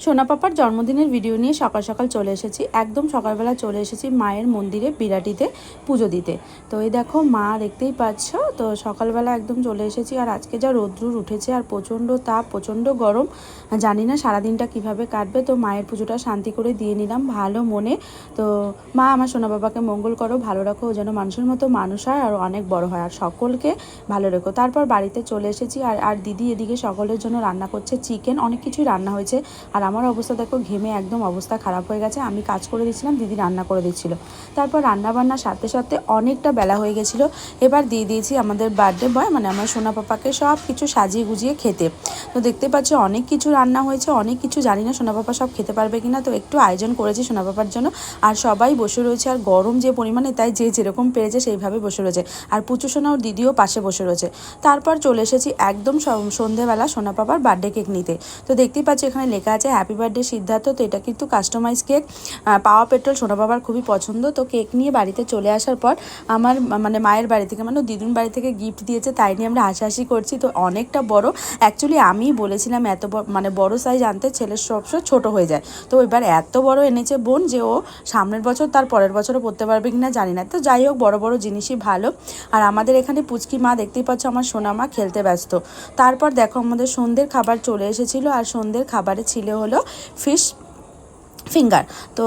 সোনা পাপার জন্মদিনের ভিডিও নিয়ে সকাল সকাল চলে এসেছি। একদম সকালবেলা চলে এসেছি মায়ের মন্দিরে বিরাটিতে পুজো দিতে। তো এই দেখো মা দেখতেই পাচ্ছ। তো সকালবেলা একদম চলে এসেছি। আর আজকে যা রোদ্রুর উঠেছে আর প্রচণ্ড তাপ, প্রচণ্ড গরম, জানি না সারাদিনটা কিভাবে কাটবে। তো মায়ের পুজোটা শান্তি করে দিয়ে নিলাম ভালো মনে। তো মা আমার সোনা বাবাকে মঙ্গল করো, ভালো রাখো, ও যেন মানুষের মতো মানুষ হয় আর অনেক বড় হয়, আর সকলকে ভালো রেখো। তারপর বাড়িতে চলে এসেছি। আর দিদি এদিকে সকলের জন্য রান্না করছে চিকেন, অনেক কিছুই রান্না হয়েছে। আর আমার অবস্থা দেখো, ঘেমে একদম অবস্থা খারাপ হয়ে গেছে। আমি কাজ করে দিচ্ছিলাম, দিদি রান্না করে দিচ্ছিল। তারপর রান্নাবান্নার সাথে সাথে অনেকটা বেলা হয়ে গেছিলো। এবার দিয়ে দিয়েছি আমাদের বার্থডে বয় মানে আমার সোনা পাপাকে সব কিছু সাজিয়ে গুজিয়ে খেতে। তো দেখতে পাচ্ছি অনেক কিছু রান্না হয়েছে, অনেক কিছু, জানি না সোনা পাপা সব খেতে পারবে কিনা। তো একটু আয়োজন করেছি সোনা পাপার জন্য। আর সবাই বসে রয়েছে, আর গরম যে পরিমাণে, তাই যে যেরকম পেরেছে সেইভাবে বসে রয়েছে। আর পুচু সোনা ওর দিদিও পাশে বসে রয়েছে। তারপর চলে এসেছি একদম সন্ধেবেলা সোনা পাপার বার্থডে কেক নিতে। তো দেখতেই পাচ্ছি এখানে লেখা আছে হ্যাপি বার্থডে সিদ্ধার্থ। তো এটা কিন্তু কাস্টমাইজ কেক, পাওয়া পেট্রোল সোনা বাবার খুবই পছন্দ। তো কেক নিয়ে বাড়িতে চলে আসার পর আমার মানে মায়ের বাড়ি থেকে, মানে দিদুন বাড়ি থেকে গিফট দিয়েছে, তাই নিয়ে আমরা হাসাহাসি করছি। তো অনেকটা বড়, অ্যাকচুয়ালি আমি বলেছিলাম এত মানে বড় সাইজ আনতে, ছেলের সবসময় ছোট হয়ে যায়। তো এবার এত বড় এনেছে বোন, যে ও সামনের বছর তার পরের বছরও পড়তে পারবে কিনা জানি না। তো যাই হোক, বড় বড় জিনিসই ভালো। আর আমাদের এখানে পুচকি মা দেখতেই পাচ্ছ, আমার সোনা মা খেলতে ব্যস্ত। তারপর দেখো আমাদের সন্ধ্যের খাবার চলে এসেছিলো। আর সন্ধ্যের খাবারে ছিল হলো ফিশ ফিঙ্গার। তো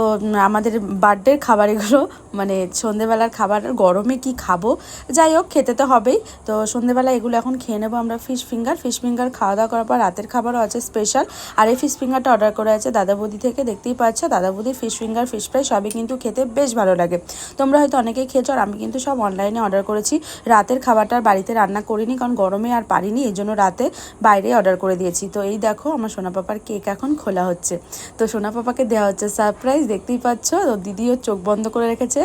আমাদের বার্থডের খাবার এগুলো, মানে সন্ধেবেলার খাবার। গরমে কি খাবো, যাই হোক খেতে তো হবেই। তো সন্ধেবেলা এগুলো এখন খেয়ে নেবো আমরা। ফিশ ফিঙ্গার খাওয়া দাওয়া করার পর রাতের খাবারও আছে স্পেশাল। আর এই ফিশ ফিঙ্গারটা অর্ডার করা আছে দাদা বৌদি থেকে। দেখতেই পাচ্ছ দাদা বৌদির ফিশ ফিঙ্গার, ফিশ ফ্রাই সবই কিন্তু খেতে বেশ ভালো লাগে। তোমরা হয়তো অনেকেই খেয়েছো, আর আমি কিন্তু সব অনলাইনে অর্ডার করেছি। রাতের খাবারটা বাড়িতে রান্না করিনি, কারণ গরমে আর পারিনি, এই জন্য রাতে বাইরে অর্ডার করে দিয়েছি। তো এই দেখো আমার সোনা পাপার কেক এখন খোলা হচ্ছে। তো সোনা পাপাকে দেওয়া হচ্ছে সারপ্রাইজ, দেখতেই পাচ্ছ। তো দিদিও চোখ বন্ধ করে রেখেছে।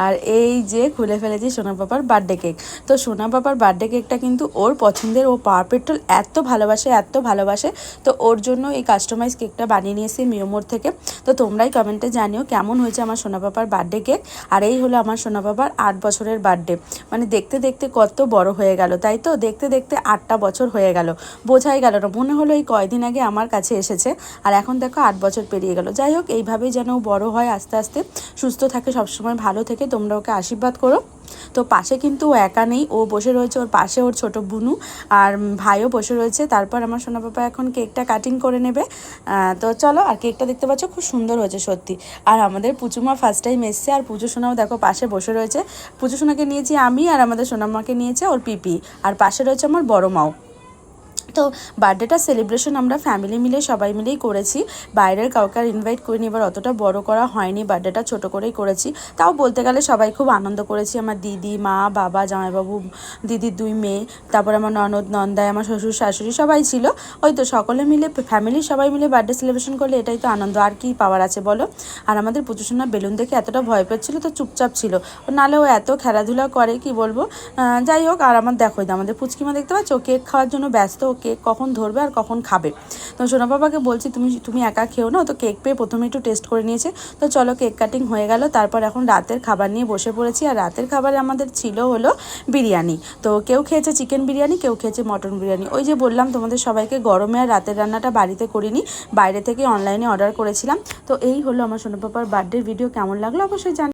আর এই যে খুলে ফেলেছি সোনা পাপার বার্থডে কেক। তো সোনা পাপার বার্থডে কেকটা কিন্তু ওর পছন্দের, ও পাওয়ার পেট্রোল এত ভালোবাসে, এত ভালোবাসে। তো ওর জন্য এই কাস্টমাইজ কেকটা বানিয়ে নিয়েছি মিওমোর থেকে। তো তোমরাই কমেন্টে জানিও কেমন হয়েছে আমার সোনা পাপার বার্থডে কেক। আর এই হলো আমার সোনা পাপার 8 বছরের বার্থডে। মানে দেখতে দেখতে কত বড় হয়ে গেল, তাই তো? দেখতে দেখতে 8টা বছর হয়ে গেল, বোঝাই গেল না। মনে হলো এই কয়দিন আগে আমার কাছে এসেছে। আর এখন দেখো 8 বছর পেরিয়ে গেল। যাই হোক, এইভাবেই যেন বড় হয় আস্তে আস্তে, সুস্থ থাকে, সবসময় ভালো থেকে। তোমরা ওকে আশীর্বাদ করো। তো পাশে কিন্তু ও একা নেই, ও বসে রয়েছে, ওর পাশে ওর ছোট বুনু আর ভাইও বসে রয়েছে। তারপর আমার সোনা পাপা এখন কেকটা কাটিং করে নেবে। তো চলো। আর কেকটা দেখতে পাচ্ছ খুব সুন্দর হয়েছে সত্যি। আর আমাদের পুচুমা ফার্স্ট টাইম এসছে। আর পুজো সোনাও দেখো পাশে বসে রয়েছে। পুজো সোনাকে নিয়েছি আমি, আর আমাদের সোনামাকে নিয়েছে ওর পিপি। আর পাশে রয়েছে আমার বড় মাও। তো বার্থডেটা সেলিব্রেশন আমরা ফ্যামিলি মিলে সবাই মিলেই করেছি, বাইরের কাউকে আর ইনভাইট করিনি। এবার অতটা বড় করা হয়নি, বার্থডেটা ছোট করেই করেছি। তাও বলতে গেলে সবাই খুব আনন্দ করেছি। আমার দিদি, মা, বাবা, জামাইবাবু, দিদির 2 মেয়ে, তারপরে আমার ননদ, নন্দাই, আমার শ্বশুর শাশুড়ি সবাই ছিল। ওই তো সকলে মিলে, ফ্যামিলির সবাই মিলে বার্থডে সেলিব্রেশন করলে এটাই তো আনন্দ, আর কি পাওয়ার আছে বলো। আর আমাদের পুচুসোনা বেলুন দেখে এতটা ভয় পাচ্ছিল, তো চুপচাপ ছিল। নাহলে ও এত খেলাধুলা করে কি বলবো। যাই হোক, আর দেখো আমাদের পুচকিমা দেখতে পাচ্ছ, কেক খাওয়ার জন্য ব্যস্ত। কেক কখন ধরবে আর কখন খাবে। তো সোনা বাবাকে বলছি তুমি একা খেও না। তো কেক পেয়ে প্রথমে একটু টেস্ট করে নিয়েছে। তো চলো, কেক কাটিং হয়ে গেল। তারপর এখন রাতের খাবার নিয়ে বসে পড়েছি। আর রাতের খাবারে আমাদের ছিল হলো বিরিয়ানি। তো কেউ খেয়েছে চিকেন বিরিয়ানি, কেউ খেয়েছে মটন বিরিয়ানি। ওই যে বললাম তোমাদের সবাইকে, গরমে আর রাতের রান্নাটা বাড়িতে করিনি, বাইরে থেকে অনলাইনে অর্ডার করেছিলাম। তো এই হলো আমার সোনা পাপার বার্থডে ভিডিও। কেমন লাগলো অবশ্যই জানি।